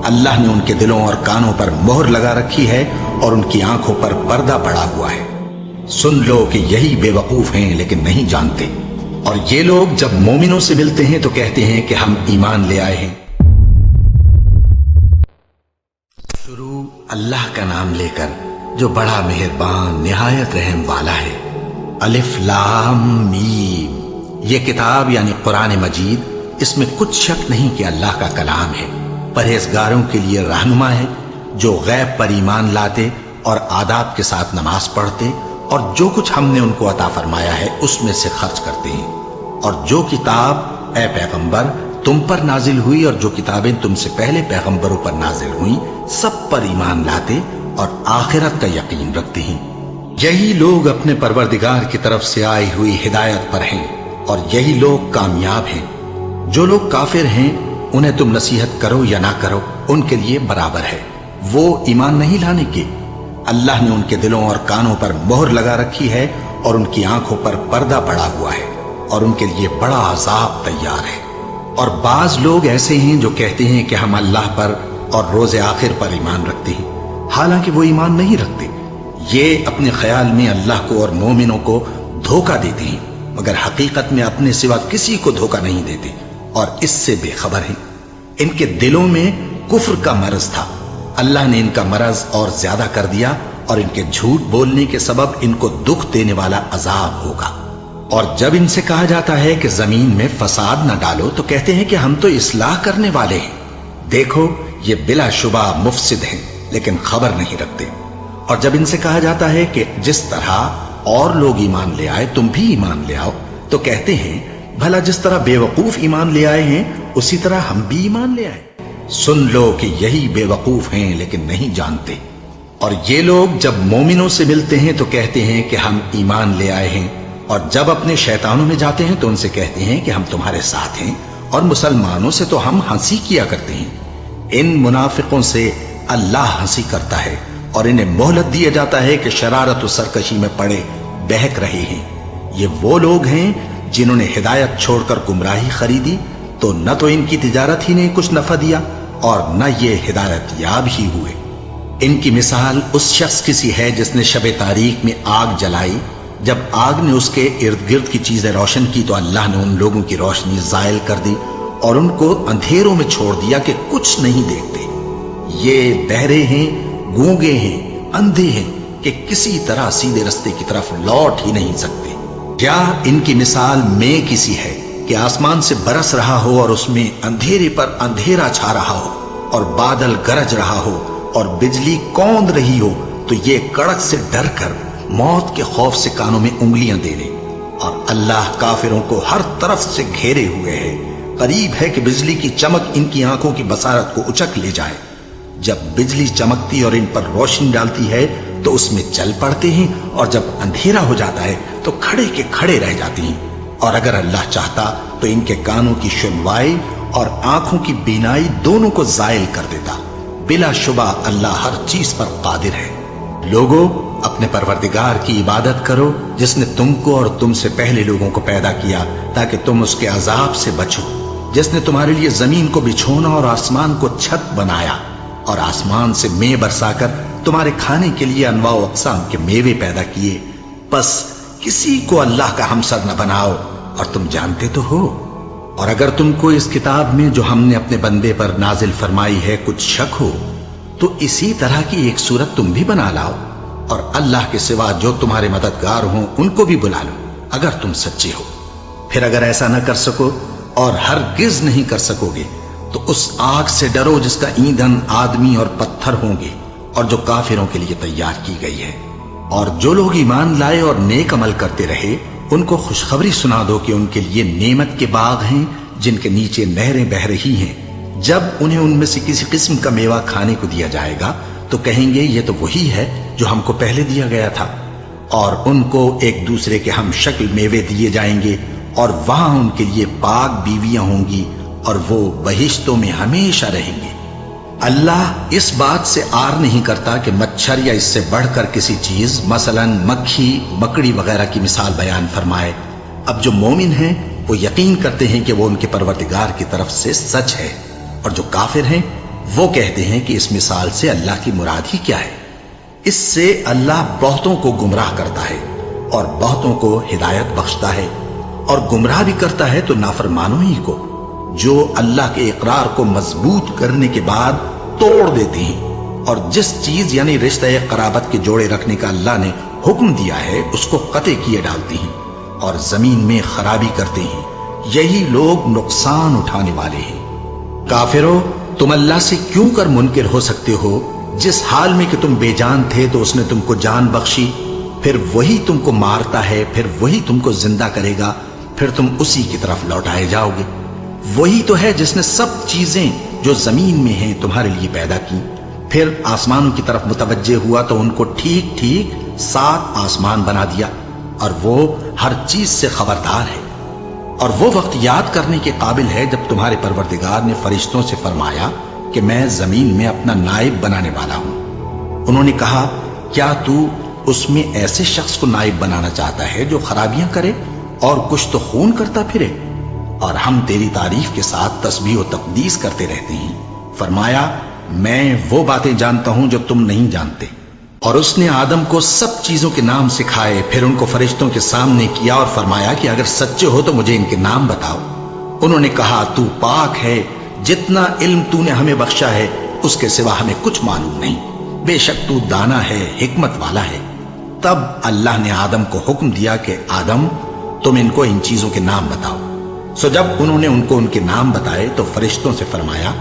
اللہ نے ان کے دلوں اور کانوں پر مہر لگا رکھی ہے اور ان کی آنکھوں پر پردہ پڑا ہوا ہے۔ سن لو کہ یہی بے وقوف ہیں لیکن نہیں جانتے، اور یہ لوگ جب مومنوں سے ملتے ہیں تو کہتے ہیں کہ ہم ایمان لے آئے ہیں۔ شروع اللہ کا نام لے کر جو بڑا مہربان نہایت رحم والا ہے۔ الف لام میم، یہ کتاب یعنی قرآن مجید، اس میں کچھ شک نہیں کہ اللہ کا کلام ہے، پرہیزگاروں کے لیے رہنما ہے، جو غیب پر ایمان لاتے اور آداب کے ساتھ نماز پڑھتے اور جو کچھ ہم نے ان کو عطا فرمایا ہے اس میں سے خرچ کرتے ہیں، اور جو کتاب اے پیغمبر تم پر نازل ہوئی اور جو کتابیں تم سے پہلے پیغمبروں پر نازل ہوئیں سب پر ایمان لاتے اور آخرت کا یقین رکھتے ہیں۔ یہی لوگ اپنے پروردگار کی طرف سے آئی ہوئی ہدایت پر ہیں اور یہی لوگ کامیاب ہیں۔ جو لوگ کافر ہیں انہیں تم نصیحت کرو یا نہ کرو ان کے لیے برابر ہے، وہ ایمان نہیں لانے کے۔ اللہ نے ان کے دلوں اور کانوں پر مہر لگا رکھی ہے اور ان کی آنکھوں پر پردہ پڑا ہوا ہے اور ان کے لیے بڑا عذاب تیار ہے۔ اور بعض لوگ ایسے ہیں جو کہتے ہیں کہ ہم اللہ پر اور روز آخر پر ایمان رکھتے ہیں، حالانکہ وہ ایمان نہیں رکھتے۔ یہ اپنے خیال میں اللہ کو اور مومنوں کو دھوکہ دیتے ہیں، مگر حقیقت میں اپنے سوا کسی کو دھوکہ نہیں دیتے اور اس سے بے خبر ہیں۔ ان کے دلوں میں کفر کا مرض تھا، اللہ نے ان کا مرض اور زیادہ کر دیا اور ان کے جھوٹ بولنے کے سبب ان کو دکھ دینے والا عذاب ہوگا۔ اور جب ان سے کہا جاتا ہے کہ زمین میں فساد نہ ڈالو تو کہتے ہیں کہ ہم تو اصلاح کرنے والے ہیں۔ دیکھو یہ بلا شبہ مفسد ہیں لیکن خبر نہیں رکھتے۔ اور جب ان سے کہا جاتا ہے کہ جس طرح اور لوگ ایمان لے آئے تم بھی ایمان لے آؤ تو کہتے ہیں بھلا جس طرح بے وقوف ایمان لے آئے ہیں اسی طرح ہم بھی ایمان لے آئے۔ سن لو کہ یہی بے وقوف ہیں لیکن نہیں جانتے۔ اور یہ لوگ جب مومنوں سے ملتے ہیں تو کہتے ہیں کہ ہم ایمان لے آئے ہیں، اور جب اپنے شیطانوں میں جاتے ہیں تو ان سے کہتے ہیں کہ ہم تمہارے ساتھ ہیں، اور مسلمانوں سے تو ہم ہنسی کیا کرتے ہیں۔ ان منافقوں سے اللہ ہنسی کرتا ہے اور انہیں مہلت دیا جاتا ہے کہ شرارت و سرکشی میں پڑے بہک رہے ہیں۔ یہ وہ لوگ ہیں جنہوں نے ہدایت چھوڑ کر گمراہی خریدی، تو نہ تو ان کی تجارت ہی نے کچھ نفع دیا اور نہ یہ ہدایت یاب ہی ہوئے۔ ان کی مثال اس شخص کی سی ہے جس نے شب تاریک میں آگ جلائی، جب آگ نے اس کے ارد گرد کی چیزیں روشن کی تو اللہ نے ان لوگوں کی روشنی زائل کر دی اور ان کو اندھیروں میں چھوڑ دیا کہ کچھ نہیں دیکھتے۔ یہ بہرے ہیں، گونگے ہیں، اندھے ہیں کہ کسی طرح سیدھے رستے کی طرف لوٹ ہی نہیں سکتے۔ کیا ان کی مثال میں کسی ہے کہ آسمان سے برس رہا ہو اور اس میں اندھیرے پر اندھیرا چھا رہا ہو اور بادل گرج رہا ہو اور بجلی کوند رہی ہو تو یہ کڑک سے ڈر کر موت کے خوف سے کانوں میں انگلیاں دے لے۔ اور اللہ کافروں کو ہر طرف سے گھیرے ہوئے ہے، قریب ہے کہ بجلی کی چمک ان کی آنکھوں کی بصارت کو اچک لے جائے۔ جب بجلی چمکتی اور ان پر روشنی ڈالتی ہے تو اس میں چل پڑتے ہیں، اور جب اندھیرا ہو جاتا ہے تو کھڑے کے کھڑے رہ جاتے ہیں۔ اور اگر اللہ چاہتا تو ان کے کانوں کی سنوائی اور آنکھوں کی بینائی دونوں کو زائل کر دیتا۔ بلا شبہ اللہ ہر چیز پر قادر ہے۔ لوگوں اپنے پروردگار کی عبادت کرو جس نے تم کو اور تم سے پہلے لوگوں کو پیدا کیا تاکہ تم اس کے عذاب سے بچو، جس نے تمہارے لیے زمین کو بچھونا اور آسمان کو چھت بنایا اور آسمان سے مے برسا کر تمہارے کھانے کے لیے انواع و اقسام کے میوے پیدا کیے۔ بس کسی کو اللہ کا ہمسر نہ بناؤ اور تم جانتے تو ہو۔ اور اگر تم کو اس کتاب میں جو ہم نے اپنے بندے پر نازل فرمائی ہے کچھ شک ہو تو اسی طرح کی ایک صورت تم بھی بنا لاؤ، اور اللہ کے سوا جو تمہارے مددگار ہوں ان کو بھی بلا لو اگر تم سچے ہو۔ پھر اگر ایسا نہ کر سکو اور ہرگز نہیں کر سکو گے تو اس آگ سے ڈرو جس کا ایندھن آدمی اور پتھر ہوں گے اور جو کافروں کے لیے تیار کی گئی ہے۔ اور جو لوگ ایمان لائے اور نیک عمل کرتے رہے ان کو خوشخبری سنا دو کہ ان کے لیے نعمت کے باغ ہیں جن کے نیچے نہریں بہہ رہی ہیں۔ جب انہیں ان میں سے کسی قسم کا میوہ کھانے کو دیا جائے گا تو کہیں گے یہ تو وہی ہے جو ہم کو پہلے دیا گیا تھا، اور ان کو ایک دوسرے کے ہم شکل میوے دیے جائیں گے اور وہاں ان کے لیے پاک بیویاں ہوں گی اور وہ بہشتوں میں ہمیشہ رہیں گے۔ اللہ اس بات سے آر نہیں کرتا کہ مچھر یا اس سے بڑھ کر کسی چیز مثلا مکھی مکڑی وغیرہ کی مثال بیان فرمائے۔ اب جو مومن ہیں وہ یقین کرتے ہیں کہ وہ ان کے پروردگار کی طرف سے سچ ہے، اور جو کافر ہیں وہ کہتے ہیں کہ اس مثال سے اللہ کی مراد ہی کیا ہے؟ اس سے اللہ بہتوں کو گمراہ کرتا ہے اور بہتوں کو ہدایت بخشتا ہے، اور گمراہ بھی کرتا ہے تو نافرمانوں ہی کو، جو اللہ کے اقرار کو مضبوط کرنے کے بعد توڑ دیتے ہیں، اور جس چیز یعنی رشتہ قرابت کے جوڑے رکھنے کا اللہ نے حکم دیا ہے اس کو قطع کیے ڈالتے ہیں اور زمین میں خرابی کرتے ہیں۔ یہی لوگ نقصان اٹھانے والے ہیں۔ کافرو، تم اللہ سے کیوں کر منکر ہو سکتے ہو؟ جس حال میں کہ تم بے جان تھے تو اس نے تم کو جان بخشی، پھر وہی تم کو مارتا ہے، پھر وہی تم کو زندہ کرے گا، پھر تم اسی کی طرف لوٹائے جاؤ گے۔ وہی تو ہے جس نے سب چیزیں جو زمین میں ہیں تمہارے لیے پیدا کی، پھر آسمانوں کی طرف متوجہ ہوا تو ان کو ٹھیک ٹھیک 7 آسمان بنا دیا، اور وہ ہر چیز سے خبردار ہے۔ اور وہ وقت یاد کرنے کے قابل ہے جب تمہارے پروردگار نے فرشتوں سے فرمایا کہ میں زمین میں اپنا نائب بنانے والا ہوں۔ انہوں نے کہا، کیا تو اس میں ایسے شخص کو نائب بنانا چاہتا ہے جو خرابیاں کرے اور کچھ تو خون کرتا پھرے؟ اور ہم تیری تعریف کے ساتھ تسبیح و تقدیس کرتے رہتے ہیں۔ فرمایا، میں وہ باتیں جانتا ہوں جو تم نہیں جانتے۔ اور اس نے آدم کو سب چیزوں کے نام سکھائے، پھر ان کو فرشتوں کے سامنے کیا اور فرمایا کہ اگر سچے ہو تو مجھے ان کے نام بتاؤ۔ انہوں نے کہا، تو پاک ہے، جتنا علم تو نے ہمیں بخشا ہے اس کے سوا ہمیں کچھ معلوم نہیں، بے شک تو دانا ہے، حکمت والا ہے۔ تب اللہ نے آدم کو حکم دیا کہ آدم، تم ان کو ان چیزوں کے نام بتاؤ۔ سو جب انہوں نے ان کو ان کے نام بتائے تو فرشتوں سے فرمایا،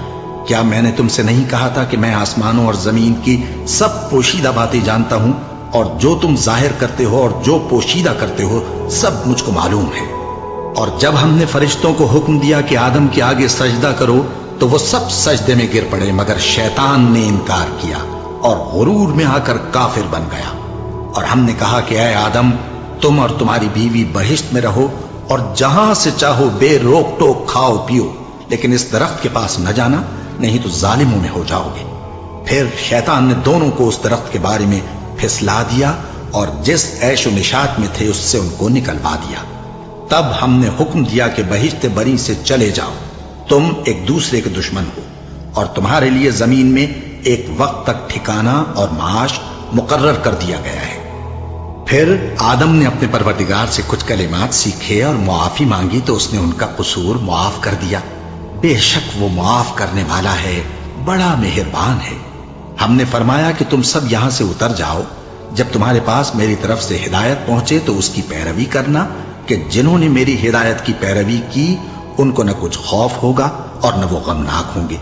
کیا میں نے تم سے نہیں کہا تھا کہ میں آسمانوں اور زمین کی سب پوشیدہ باتیں جانتا ہوں، اور جو تم ظاہر کرتے ہو اور جو پوشیدہ کرتے ہو سب مجھ کو معلوم ہے۔ اور جب ہم نے فرشتوں کو حکم دیا کہ آدم کے آگے سجدہ کرو تو وہ سب سجدے میں گر پڑے، مگر شیطان نے انکار کیا اور غرور میں آ کر کافر بن گیا۔ اور ہم نے کہا کہ اے آدم، تم اور تمہاری بیوی بہشت میں رہو اور جہاں سے چاہو بے روک ٹوک کھاؤ پیو، لیکن اس درخت کے پاس نہ جانا، نہیں تو ظالموں میں ہو جاؤ گے۔ پھر شیطان نے دونوں کو اس درخت کے بارے میں پھسلا دیا اور جس عیش و نشاط میں تھے اس سے ان کو نکلوا دیا۔ تب ہم نے حکم دیا کہ بہشت بری سے چلے جاؤ، تم ایک دوسرے کے دشمن ہو، اور تمہارے لیے زمین میں ایک وقت تک ٹھکانہ اور معاش مقرر کر دیا گیا ہے۔ پھر آدم نے اپنے پروردگار سے کچھ کلمات سیکھے اور معافی مانگی تو اس نے ان کا قصور معاف کر دیا۔ بے شک وہ معاف کرنے والا ہے، بڑا مہربان ہے۔ ہم نے فرمایا کہ تم سب یہاں سے اتر جاؤ، جب تمہارے پاس میری طرف سے ہدایت پہنچے تو اس کی پیروی کرنا، کہ جنہوں نے میری ہدایت کی پیروی کی ان کو نہ کچھ خوف ہوگا اور نہ وہ غمناک ہوں گے،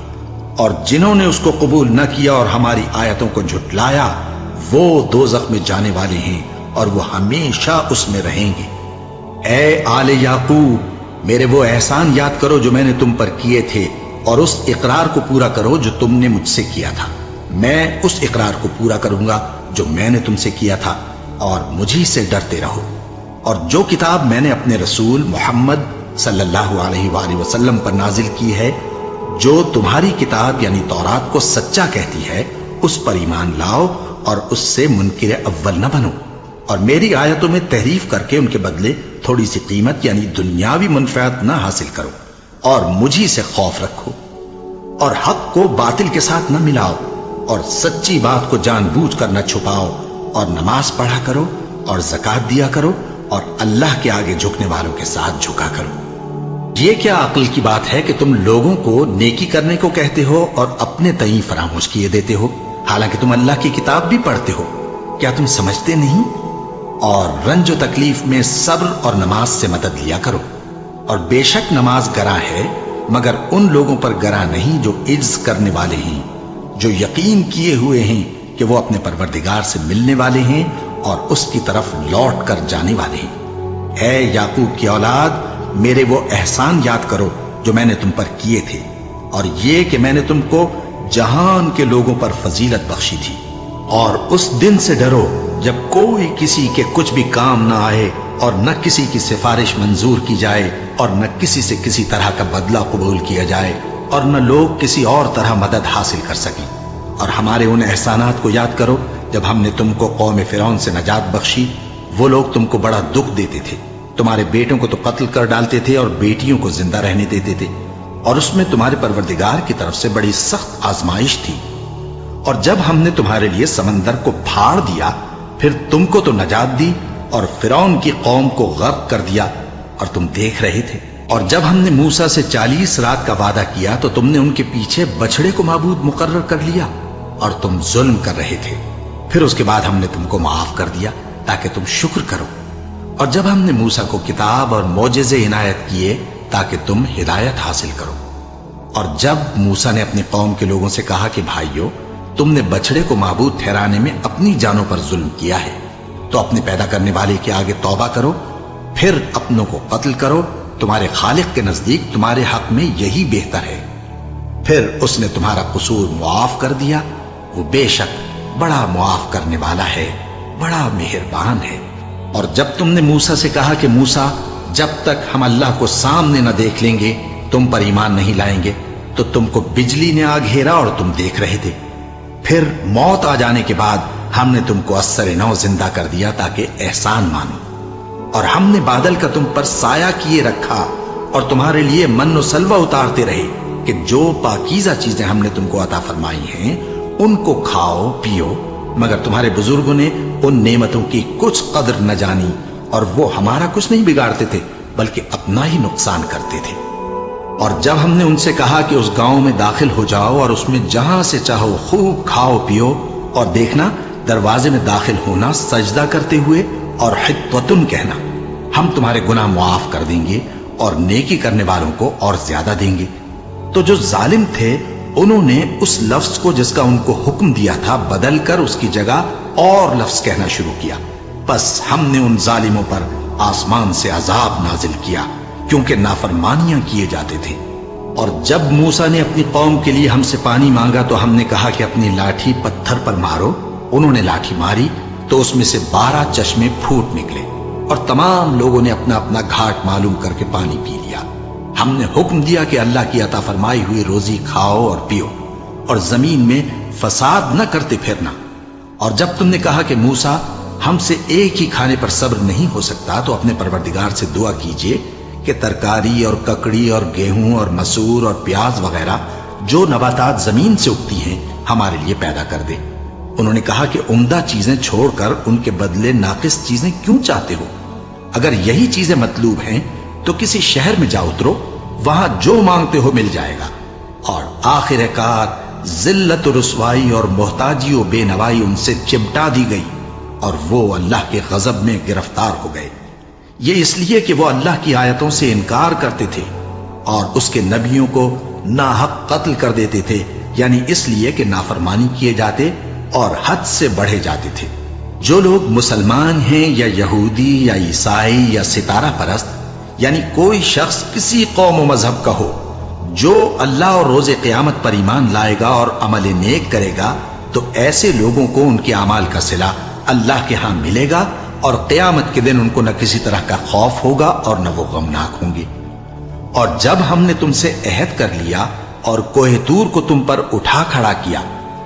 اور جنہوں نے اس کو قبول نہ کیا اور ہماری آیتوں کو جھٹلایا وہ دوزخ میں جانے والے ہیں اور وہ ہمیشہ اس میں رہیں گے۔ اے آل یعقوب، میرے وہ احسان یاد کرو جو میں نے تم پر کیے تھے، اور اس اقرار کو پورا کرو جو تم نے مجھ سے کیا تھا۔ میں اس اقرار کو پورا کروں گا جو میں نے تم سے کیا تھا، اور مجھی سے ڈرتے رہو۔ اور جو کتاب میں نے اپنے رسول محمد صلی اللہ علیہ وآلہ وسلم پر نازل کی ہے، جو تمہاری کتاب یعنی تورات کو سچا کہتی ہے، اس پر ایمان لاؤ اور اس سے منکر اول نہ بنو، اور میری آیتوں میں تحریف کر کے ان کے بدلے تھوڑی سی قیمت یعنی دنیاوی منفعت نہ حاصل کرو، اور مجھی سے خوف رکھو، اور حق کو باطل کے ساتھ نہ ملاؤ، اور سچی بات کو جان بوجھ کر نہ چھپاؤ، اور نماز پڑھا کرو اور زکوٰۃ دیا کرو، اور اللہ کے آگے جھکنے والوں کے ساتھ جھکا کرو۔ یہ کیا عقل کی بات ہے کہ تم لوگوں کو نیکی کرنے کو کہتے ہو اور اپنے تئیں فراموش کیے دیتے ہو، حالانکہ تم اللہ کی کتاب بھی پڑھتے ہو؟ کیا تم سمجھتے نہیں؟ اور رنج و تکلیف میں صبر اور نماز سے مدد لیا کرو، اور بے شک نماز گراں ہے، مگر ان لوگوں پر گراں نہیں جو عجز کرنے والے ہیں، جو یقین کیے ہوئے ہیں کہ وہ اپنے پروردگار سے ملنے والے ہیں اور اس کی طرف لوٹ کر جانے والے ہیں۔ اے یعقوب کی اولاد، میرے وہ احسان یاد کرو جو میں نے تم پر کیے تھے، اور یہ کہ میں نے تم کو جہان کے لوگوں پر فضیلت بخشی تھی۔ اور اس دن سے ڈرو جب کوئی کسی کے کچھ بھی کام نہ آئے، اور نہ کسی کی سفارش منظور کی جائے، اور نہ کسی سے کسی طرح کا بدلہ قبول کیا جائے، اور نہ لوگ کسی اور طرح مدد حاصل کر سکیں۔ اور ہمارے ان احسانات کو یاد کرو جب ہم نے تم کو قوم فرعون سے نجات بخشی۔ وہ لوگ تم کو بڑا دکھ دیتے تھے، تمہارے بیٹوں کو تو قتل کر ڈالتے تھے اور بیٹیوں کو زندہ رہنے دیتے تھے، اور اس میں تمہارے پروردگار کی طرف سے بڑی سخت آزمائش تھی۔ اور جب ہم نے تمہارے لیے سمندر کو پھاڑ دیا، پھر تم کو تو نجات دی اور فرعون کی قوم کو غرق کر دیا، اور تم دیکھ رہے تھے۔ اور جب ہم نے موسیٰ سے 40 رات کا وعدہ کیا تو تم نے ان کے پیچھے بچڑے کو معبود مقرر کر لیا اور تم ظلم کر رہے تھے۔ پھر اس کے بعد ہم نے تم کو معاف کر دیا تاکہ تم شکر کرو۔ اور جب ہم نے موسیٰ کو کتاب اور معجزے عنایت کیے تاکہ تم ہدایت حاصل کرو۔ اور جب موسیٰ نے اپنی قوم کے لوگوں سے کہا کہ بھائیو، تم نے بچڑے کو معبود ٹھہرانے میں اپنی جانوں پر ظلم کیا ہے، تو اپنے پیدا کرنے والے کے آگے توبہ کرو، پھر اپنوں کو قتل کرو، تمہارے خالق کے نزدیک تمہارے حق میں یہی بہتر ہے۔ پھر اس نے تمہارا قصور معاف کر دیا، وہ بے شک بڑا معاف کرنے والا ہے، بڑا مہربان ہے۔ اور جب تم نے موسیٰ سے کہا کہ موسیٰ، جب تک ہم اللہ کو سامنے نہ دیکھ لیں گے تم پر ایمان نہیں لائیں گے، تو تم کو بجلی نے آ گھیرا اور تم دیکھ رہے تھے۔ پھر موت آ جانے کے بعد ہم نے تم کو اثر نو زندہ کر دیا تاکہ احسان مانو۔ اور ہم نے بادل کا تم پر سایہ کیے رکھا اور تمہارے لیے من و سلوہ اتارتے رہے کہ جو پاکیزہ چیزیں ہم نے تم کو عطا فرمائی ہیں ان کو کھاؤ پیو، مگر تمہارے بزرگوں نے ان نعمتوں کی کچھ قدر نہ جانی، اور وہ ہمارا کچھ نہیں بگاڑتے تھے بلکہ اپنا ہی نقصان کرتے تھے۔ اور جب ہم نے ان سے کہا کہ اس گاؤں میں داخل ہو جاؤ اور اس میں جہاں سے چاہو خوب کھاؤ پیو، اور دیکھنا دروازے میں داخل ہونا سجدہ کرتے ہوئے اور حطوتن کہنا، ہم تمہارے گناہ معاف کر دیں گے اور نیکی کرنے والوں کو اور زیادہ دیں گے۔ تو جو ظالم تھے انہوں نے اس لفظ کو جس کا ان کو حکم دیا تھا بدل کر اس کی جگہ اور لفظ کہنا شروع کیا، بس ہم نے ان ظالموں پر آسمان سے عذاب نازل کیا کیونکہ نافرمانیاں کیے جاتے تھے۔ اور جب موسیٰ نے اپنی قوم کے لیے ہم سے پانی مانگا تو ہم نے کہا کہ اپنی لاٹھی پتھر پر مارو۔ انہوں نے لاٹھی ماری تو اس میں سے 12 چشمے پھوٹ نکلے، اور تمام لوگوں نے اپنا اپنا گھاٹ معلوم کر کے پانی پی لیا۔ ہم نے حکم دیا کہ اللہ کی عطا فرمائی ہوئی روزی کھاؤ اور پیو، اور زمین میں فساد نہ کرتے پھرنا۔ اور جب تم نے کہا کہ موسیٰ، ہم سے ایک ہی کھانے پر صبر نہیں ہو سکتا، تو اپنے پروردگار سے دعا کیجئے کہ ترکاری اور ککڑی اور گیہوں اور مسور اور پیاز وغیرہ جو نباتات زمین سے اگتی ہیں ہمارے لیے پیدا کر دے۔ انہوں نے کہا کہ عمدہ چیزیں چھوڑ کر ان کے بدلے ناقص چیزیں کیوں چاہتے ہو؟ اگر یہی چیزیں مطلوب ہیں تو کسی شہر میں جا اترو، وہاں جو مانگتے ہو مل جائے گا۔ اور آخر کار ذلت و رسوائی اور محتاجی و بے نوائی ان سے چمٹا دی گئی، اور وہ اللہ کے غضب میں گرفتار ہو گئے۔ یہ اس لیے کہ وہ اللہ کی آیتوں سے انکار کرتے تھے اور اس کے نبیوں کو ناحق قتل کر دیتے تھے، یعنی اس لیے کہ نافرمانی کیے جاتے اور حد سے بڑھے جاتے تھے۔ جو لوگ مسلمان ہیں یا یہودی یا عیسائی یا ستارہ پرست، یعنی کوئی شخص کسی قوم و مذہب کا ہو، جو اللہ اور روز قیامت پر ایمان لائے گا اور عمل نیک کرے گا، تو ایسے لوگوں کو ان کے اعمال کا صلہ اللہ کے ہاں ملے گا، اور قیامت کے دن ان کو نہ کسی طرح کا خوف ہوگا اور نہ وہ غمناک ہوں گے۔ اور جب ہم نے تم سے عہد کر لیا اور کوہ طور کو تم پر اٹھا کھڑا کیا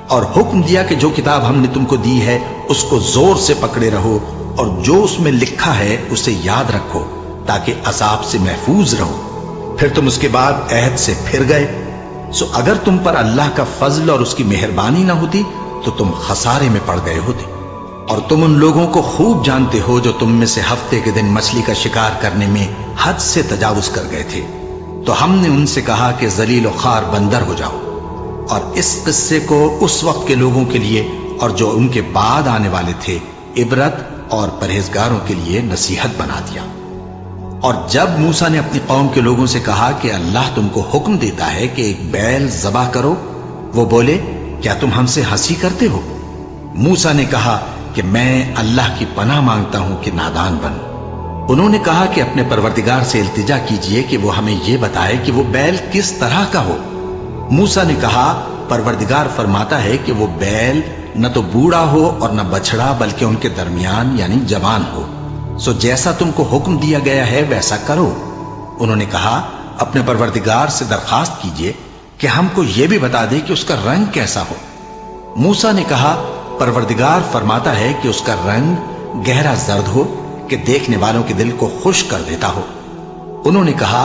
اور حکم دیا کہ جو کتاب ہم نے تم کو دی ہے اس کو زور سے پکڑے رہو، اور جو اس میں لکھا ہے اسے یاد رکھو تاکہ عذاب سے محفوظ رہو، پھر تم اس کے بعد عہد سے پھر گئے، سو اگر تم پر اللہ کا فضل اور اس کی مہربانی نہ ہوتی تو تم خسارے میں پڑ گئے ہوتے۔ اور تم ان لوگوں کو خوب جانتے ہو جو تم میں سے ہفتے کے دن مچھلی کا شکار کرنے میں حد سے تجاوز کر گئے تھے، تو ہم نے ان سے کہا کہ ذلیل و خوار بندر ہو جاؤ، اور اس قصے کو اس وقت کے لوگوں کے لیے اور جو ان کے بعد آنے والے تھے عبرت اور پرہیزگاروں کے لیے نصیحت بنا دیا۔ اور جب موسیٰ نے اپنی قوم کے لوگوں سے کہا کہ اللہ تم کو حکم دیتا ہے کہ ایک بیل ذبح کرو، وہ بولے کیا تم ہم سے ہنسی کرتے ہو؟ موسیٰ نے کہا کہ میں اللہ کی پناہ مانگتا ہوں کہ نادان بنوں۔ انہوں نے کہا کہ اپنے پروردگار سے التجا کیجئے کہ وہ ہمیں یہ بتائے کہ وہ بیل کس طرح کا ہو۔ موسیٰ نے کہا پروردگار فرماتا ہے کہ وہ بیل نہ تو بوڑھا ہو اور نہ بچڑا بلکہ ان کے درمیان یعنی جوان ہو، سو جیسا تم کو حکم دیا گیا ہے ویسا کرو۔ انہوں نے کہا اپنے پروردگار سے درخواست کیجئے کہ ہم کو یہ بھی بتا دے کہ اس کا رنگ کیسا ہو۔ موسیٰ نے کہا پروردگار فرماتا ہے کہ اس کا رنگ گہرا زرد ہو کہ دیکھنے والوں کے دل کو خوش کر دیتا ہو۔ انہوں نے کہا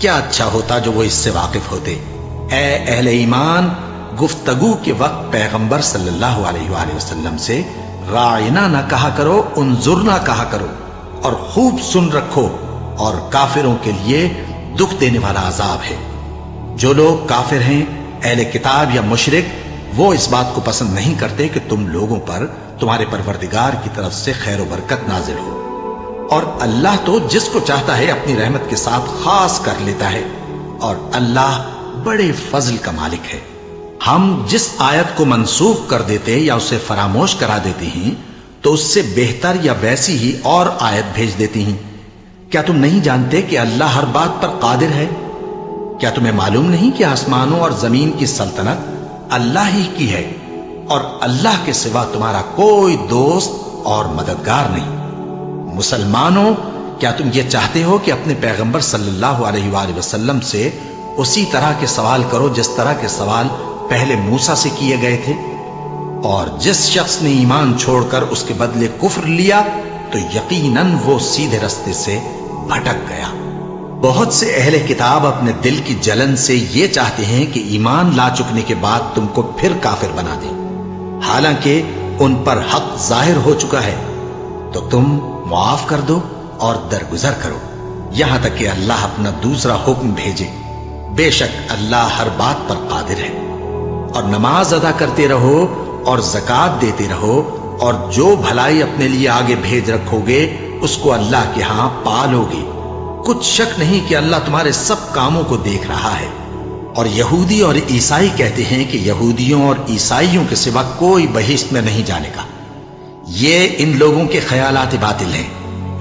کیا اچھا ہوتا جو وہ اس سے واقف ہوتے۔ اے اہل ایمان، گفتگو کے وقت پیغمبر صلی اللہ علیہ وآلہ وسلم سے راعنا نہ کہا کرو، انظرنا کہا کرو، اور خوب سن رکھو، اور کافروں کے لیے دکھ دینے والا عذاب ہے۔ جو لوگ کافر ہیں، اہل کتاب یا مشرک، وہ اس بات کو پسند نہیں کرتے کہ تم لوگوں پر تمہارے پروردگار کی طرف سے خیر و برکت نازل ہو، اور اللہ تو جس کو چاہتا ہے اپنی رحمت کے ساتھ خاص کر لیتا ہے، اور اللہ بڑے فضل کا مالک ہے۔ ہم جس آیت کو منسوخ کر دیتے یا اسے فراموش کرا دیتے ہیں تو اس سے بہتر یا ویسی ہی اور آیت بھیج دیتی ہیں۔ کیا تم نہیں جانتے کہ اللہ ہر بات پر قادر ہے؟ کیا تمہیں معلوم نہیں کہ آسمانوں اور زمین کی سلطنت اللہ ہی کی ہے، اور اللہ کے سوا تمہارا کوئی دوست اور مددگار نہیں؟ مسلمانوں، کیا تم یہ چاہتے ہو کہ اپنے پیغمبر صلی اللہ علیہ وآلہ وسلم سے اسی طرح کے سوال کرو جس طرح کے سوال پہلے موسیٰ سے کیے گئے تھے؟ اور جس شخص نے ایمان چھوڑ کر اس کے بدلے کفر لیا تو یقیناً وہ سیدھے رستے سے بھٹک گیا۔ بہت سے اہل کتاب اپنے دل کی جلن سے یہ چاہتے ہیں کہ ایمان لا چکنے کے بعد تم کو پھر کافر بنا دیں، حالانکہ ان پر حق ظاہر ہو چکا ہے۔ تو تم معاف کر دو اور درگزر کرو یہاں تک کہ اللہ اپنا دوسرا حکم بھیجے۔ بے شک اللہ ہر بات پر قادر ہے۔ اور نماز ادا کرتے رہو اور زکوٰۃ دیتے رہو، اور جو بھلائی اپنے لیے آگے بھیج رکھو گے اس کو اللہ کے ہاں پالو گے۔ کچھ شک نہیں کہ اللہ تمہارے سب کاموں کو دیکھ رہا ہے۔ اور یہودی اور عیسائی کہتے ہیں کہ یہودیوں اور عیسائیوں کے سوا کوئی بہشت میں نہیں جانے کا۔ یہ ان لوگوں کے خیالات باطل ہیں۔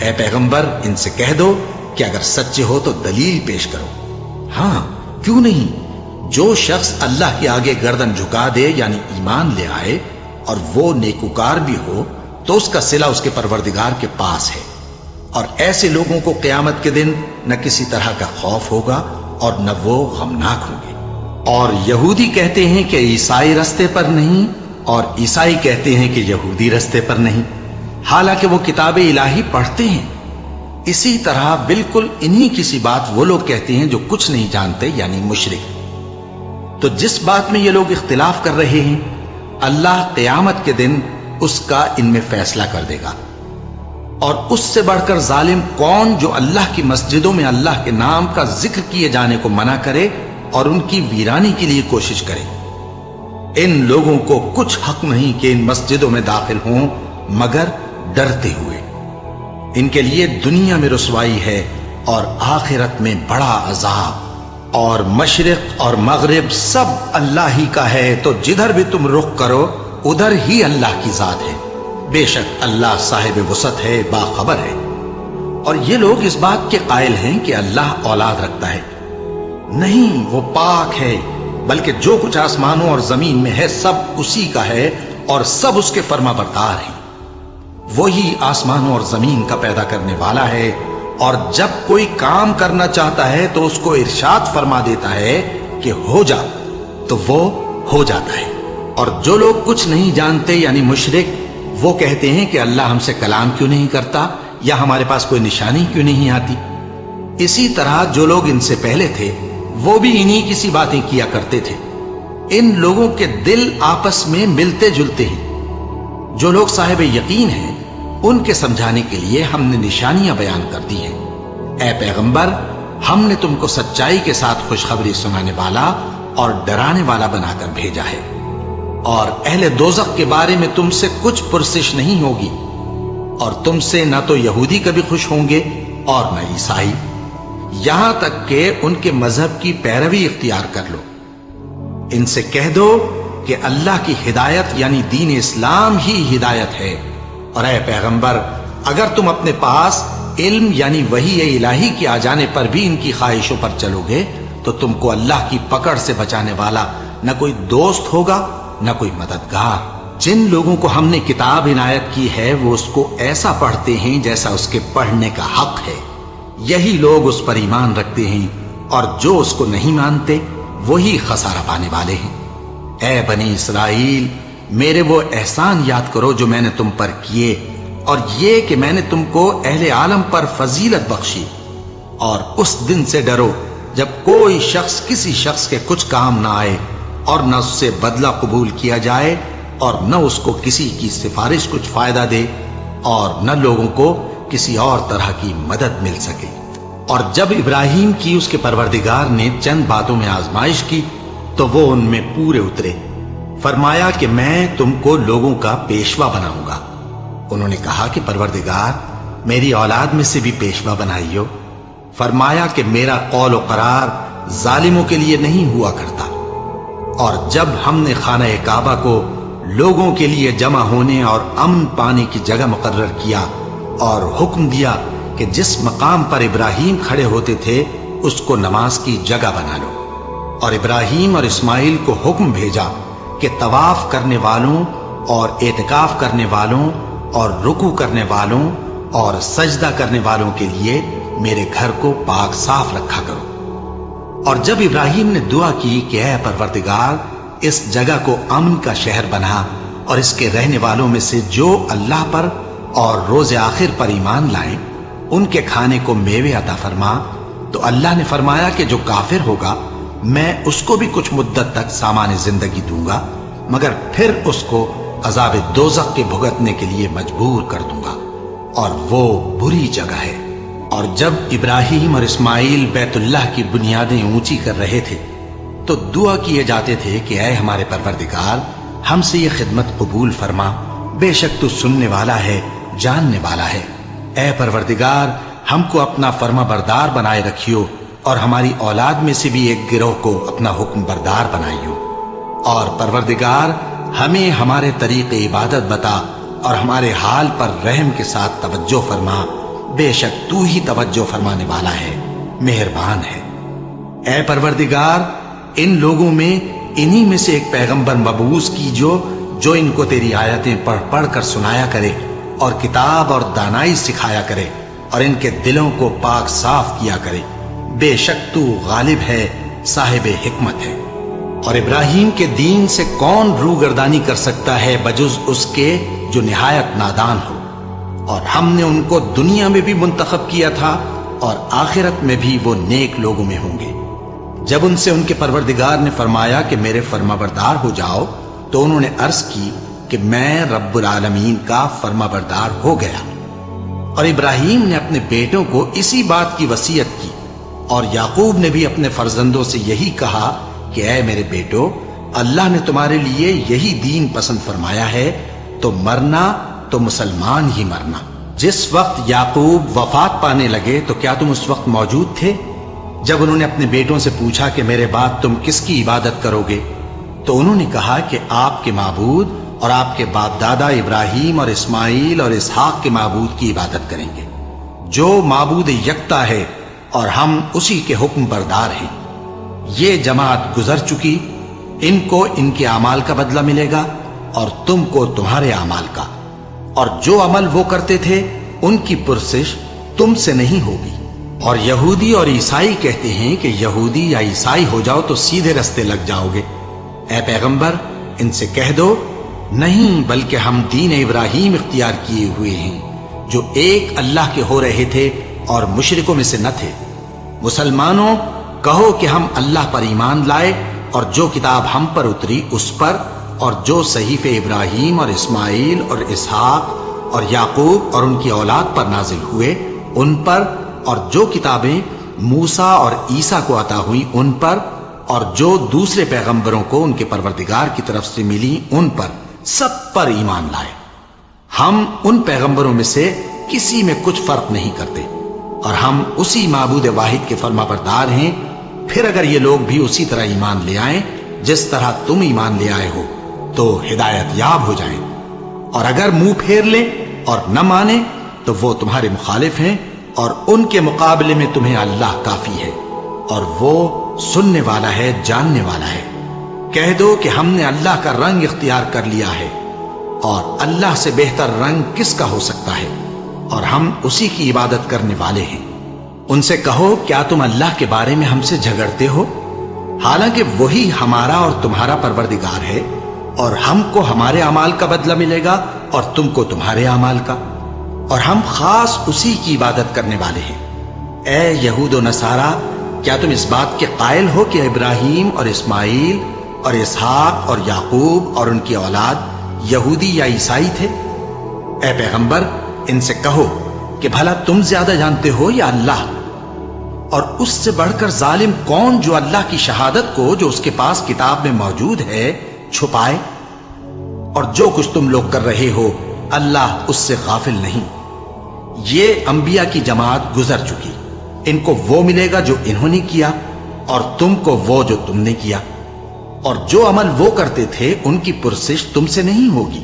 اے پیغمبر، ان سے کہہ دو کہ اگر سچے ہو تو دلیل پیش کرو۔ ہاں، کیوں نہیں؟ جو شخص اللہ کے آگے گردن جھکا دے یعنی ایمان لے آئے اور وہ نیکوکار بھی ہو تو اس کا صلہ اس کے پروردگار کے پاس ہے، اور ایسے لوگوں کو قیامت کے دن نہ کسی طرح کا خوف ہوگا اور نہ وہ غمناک ہوں گے۔ اور یہودی کہتے ہیں کہ عیسائی رستے پر نہیں، اور عیسائی کہتے ہیں کہ یہودی رستے پر نہیں، حالانکہ وہ کتاب الہی پڑھتے ہیں۔ اسی طرح بالکل انہی کسی بات وہ لوگ کہتے ہیں جو کچھ نہیں جانتے یعنی مشرک۔ تو جس بات میں یہ لوگ اختلاف کر رہے ہیں، اللہ قیامت کے دن اس کا ان میں فیصلہ کر دے گا۔ اور اس سے بڑھ کر ظالم کون جو اللہ کی مسجدوں میں اللہ کے نام کا ذکر کیے جانے کو منع کرے اور ان کی ویرانی کے لیے کوشش کرے۔ ان لوگوں کو کچھ حق نہیں کہ ان مسجدوں میں داخل ہوں مگر ڈرتے ہوئے۔ ان کے لیے دنیا میں رسوائی ہے اور آخرت میں بڑا عذاب۔ اور مشرق اور مغرب سب اللہ ہی کا ہے، تو جدھر بھی تم رخ کرو ادھر ہی اللہ کی ذات ہے۔ بے شک اللہ صاحب وسعت ہے، باخبر ہے۔ اور یہ لوگ اس بات کے قائل ہیں کہ اللہ اولاد رکھتا ہے۔ نہیں، وہ پاک ہے، بلکہ جو کچھ آسمانوں اور زمین میں ہے سب اسی کا ہے، اور سب اس کے فرما بردار ہیں۔ وہی آسمانوں اور زمین کا پیدا کرنے والا ہے، اور جب کوئی کام کرنا چاہتا ہے تو اس کو ارشاد فرما دیتا ہے کہ ہو جا، تو وہ ہو جاتا ہے۔ اور جو لوگ کچھ نہیں جانتے یعنی مشرک، وہ کہتے ہیں کہ اللہ ہم سے کلام کیوں نہیں کرتا، یا ہمارے پاس کوئی نشانی کیوں نہیں آتی۔ اسی طرح جو لوگ ان سے پہلے تھے وہ بھی انہی کسی باتیں کیا کرتے تھے۔ ان لوگوں کے دل آپس میں ملتے جلتے ہیں۔ جو لوگ صاحب یقین ہیں ان کے سمجھانے کے لیے ہم نے نشانیاں بیان کر دی ہیں۔ اے پیغمبر، ہم نے تم کو سچائی کے ساتھ خوشخبری سنانے والا اور ڈرانے والا بنا کر بھیجا ہے، اور اہل دوزخ کے بارے میں تم سے کچھ پرسش نہیں ہوگی، اور تم سے نہ تو یہودی کبھی خوش ہوں گے اور نہ عیسائی، یہاں تک کہ ان کے مذہب کی پیروی اختیار کر لو۔ ان سے کہہ دو کہ اللہ کی ہدایت یعنی دین اسلام ہی ہدایت ہے، اور اے پیغمبر، اگر تم اپنے پاس علم یعنی وحی الہی کے آ جانے پر بھی ان کی خواہشوں پر چلو گے تو تم کو اللہ کی پکڑ سے بچانے والا نہ کوئی دوست ہوگا نہ کوئی مددگار۔ جن لوگوں کو ہم نے کتاب عنایت کی ہے وہ اس کو ایسا پڑھتے ہیں جیسا اس کے پڑھنے کا حق ہے، یہی لوگ اس پر ایمان رکھتے ہیں، اور جو اس کو نہیں مانتے وہی خسارہ پانے والے ہیں۔ اے بنی اسرائیل، میرے وہ احسان یاد کرو جو میں نے تم پر کیے، اور یہ کہ میں نے تم کو اہل عالم پر فضیلت بخشی، اور اس دن سے ڈرو جب کوئی شخص کسی شخص کے کچھ کام نہ آئے اور نہ اس سے بدلہ قبول کیا جائے اور نہ اس کو کسی کی سفارش کچھ فائدہ دے اور نہ لوگوں کو کسی اور طرح کی مدد مل سکے۔ اور جب ابراہیم کی اس کے پروردگار نے چند باتوں میں آزمائش کی تو وہ ان میں پورے اترے۔ فرمایا کہ میں تم کو لوگوں کا پیشوا بناؤں گا۔ انہوں نے کہا کہ پروردگار میری اولاد میں سے بھی پیشوا بنائیو۔ فرمایا کہ میرا قول و قرار ظالموں کے لیے نہیں ہوا کرتا۔ اور جب ہم نے خانہ کعبہ کو لوگوں کے لیے جمع ہونے اور امن پانے کی جگہ مقرر کیا اور حکم دیا کہ جس مقام پر ابراہیم کھڑے ہوتے تھے اس کو نماز کی جگہ بنا لو، اور ابراہیم اور اسماعیل کو حکم بھیجا کہ طواف کرنے والوں اور اعتکاف کرنے والوں اور رکوع کرنے والوں اور سجدہ کرنے والوں کے لیے میرے گھر کو پاک صاف رکھا کرو۔ اور جب ابراہیم نے دعا کی کہ اے پروردگار اس جگہ کو امن کا شہر بنا اور اس کے رہنے والوں میں سے جو اللہ پر اور روز آخر پر ایمان لائیں ان کے کھانے کو میوے عطا فرما، تو اللہ نے فرمایا کہ جو کافر ہوگا میں اس کو بھی کچھ مدت تک سامان زندگی دوں گا، مگر پھر اس کو عذاب دوزخ کے بھگتنے کے لیے مجبور کر دوں گا، اور وہ بری جگہ ہے۔ اور جب ابراہیم اور اسماعیل بیت اللہ کی بنیادیں اونچی کر رہے تھے تو دعا کیے جاتے تھے کہ اے ہمارے پروردگار ہم سے یہ خدمت قبول فرما، بے شک تو سننے والا ہے، جاننے والا ہے۔ اے پروردگار ہم کو اپنا فرما بردار بنائے رکھیو اور ہماری اولاد میں سے بھی ایک گروہ کو اپنا حکم بردار بنائیو، اور پروردگار ہمیں ہمارے طریق عبادت بتا اور ہمارے حال پر رحم کے ساتھ توجہ فرما، بے شک تو ہی توجہ فرمانے والا ہے، مہربان ہے۔ اے پروردگار ان لوگوں میں انہی میں سے ایک پیغمبر مبعوث کیجو جو ان کو تیری آیتیں پڑھ پڑھ کر سنایا کرے اور کتاب اور دانائی سکھایا کرے اور ان کے دلوں کو پاک صاف کیا کرے، بے شک تو غالب ہے، صاحب حکمت ہے۔ اور ابراہیم کے دین سے کون روگردانی کر سکتا ہے بجز اس کے جو نہایت نادان ہو، اور ہم نے ان کو دنیا میں بھی منتخب کیا تھا اور آخرت میں بھی وہ نیک لوگوں میں ہوں گے۔ جب ان سے ان کے پروردگار نے فرمایا کہ میرے فرما بردار ہو جاؤ تو انہوں نے عرض کی کہ میں رب العالمین کا فرما بردار ہو گیا۔ اور ابراہیم نے اپنے بیٹوں کو اسی بات کی وصیت کی، اور یعقوب نے بھی اپنے فرزندوں سے یہی کہا کہ اے میرے بیٹو اللہ نے تمہارے لیے یہی دین پسند فرمایا ہے، تو مرنا تو مسلمان ہی مرنا۔ جس وقت یعقوب وفات پانے لگے تو کیا تم اس وقت موجود تھے جب انہوں نے اپنے بیٹوں سے پوچھا کہ میرے بعد تم کس کی عبادت کرو گے؟ تو انہوں نے کہا کہ آپ کے معبود اور آپ کے باپ دادا ابراہیم اور اسماعیل اور اسحاق کے معبود کی عبادت کریں گے، جو معبود یکتا ہے اور ہم اسی کے حکم بردار ہیں۔ یہ جماعت گزر چکی، ان کو ان کے اعمال کا بدلہ ملے گا اور تم کو تمہارے اعمال کا، اور جو عمل وہ کرتے تھے ان کی پرسش تم سے نہیں ہوگی۔ اور یہودی اور عیسائی کہتے ہیں کہ یہودی یا عیسائی ہو جاؤ تو سیدھے رستے لگ جاؤ گے۔ اے پیغمبر ان سے کہہ دو نہیں، بلکہ ہم دین ابراہیم اختیار کیے ہوئے ہیں جو ایک اللہ کے ہو رہے تھے اور مشرکوں میں سے نہ تھے۔ مسلمانوں کہو کہ ہم اللہ پر ایمان لائے اور جو کتاب ہم پر اتری اس پر، اور جو صحیفے ابراہیم اور اسماعیل اور اسحاق اور یعقوب اور ان کی اولاد پر نازل ہوئے ان پر، اور جو کتابیں موسیٰ اور عیسیٰ کو عطا ہوئی ان پر، اور جو دوسرے پیغمبروں کو ان کے پروردگار کی طرف سے ملی ان پر، سب پر ایمان لائے۔ ہم ان پیغمبروں میں سے کسی میں کچھ فرق نہیں کرتے، اور ہم اسی معبود واحد کے فرما بردار ہیں۔ پھر اگر یہ لوگ بھی اسی طرح ایمان لے آئیں جس طرح تم ایمان لے آئے ہو تو ہدایت یاب ہو جائیں، اور اگر منہ پھیر لیں اور نہ مانیں تو وہ تمہارے مخالف ہیں، اور ان کے مقابلے میں تمہیں اللہ کافی ہے، اور وہ سننے والا ہے، جاننے والا ہے۔ کہہ دو کہ ہم نے اللہ کا رنگ اختیار کر لیا ہے، اور اللہ سے بہتر رنگ کس کا ہو سکتا ہے، اور ہم اسی کی عبادت کرنے والے ہیں۔ ان سے کہو کیا تم اللہ کے بارے میں ہم سے جھگڑتے ہو، حالانکہ وہی ہمارا اور تمہارا پروردگار ہے، اور ہم کو ہمارے اعمال کا بدلہ ملے گا اور تم کو تمہارے اعمال کا، اور ہم خاص اسی کی عبادت کرنے والے ہیں۔ اے یہود و نصارا کیا تم اس بات کے قائل ہو کہ ابراہیم اور اسماعیل اور اسحاق اور یعقوب اور ان کی اولاد یہودی یا عیسائی تھے؟ اے پیغمبر ان سے کہو کہ بھلا تم زیادہ جانتے ہو یا اللہ؟ اور اس سے بڑھ کر ظالم کون جو اللہ کی شہادت کو جو اس کے پاس کتاب میں موجود ہے چھپائے؟ اور جو کچھ تم لوگ کر رہے ہو اللہ اس سے غافل نہیں۔ یہ انبیاء کی جماعت گزر چکی، ان کو وہ ملے گا جو انہوں نے کیا اور تم کو وہ جو تم نے کیا، اور جو عمل وہ کرتے تھے ان کی پرسش تم سے نہیں ہوگی۔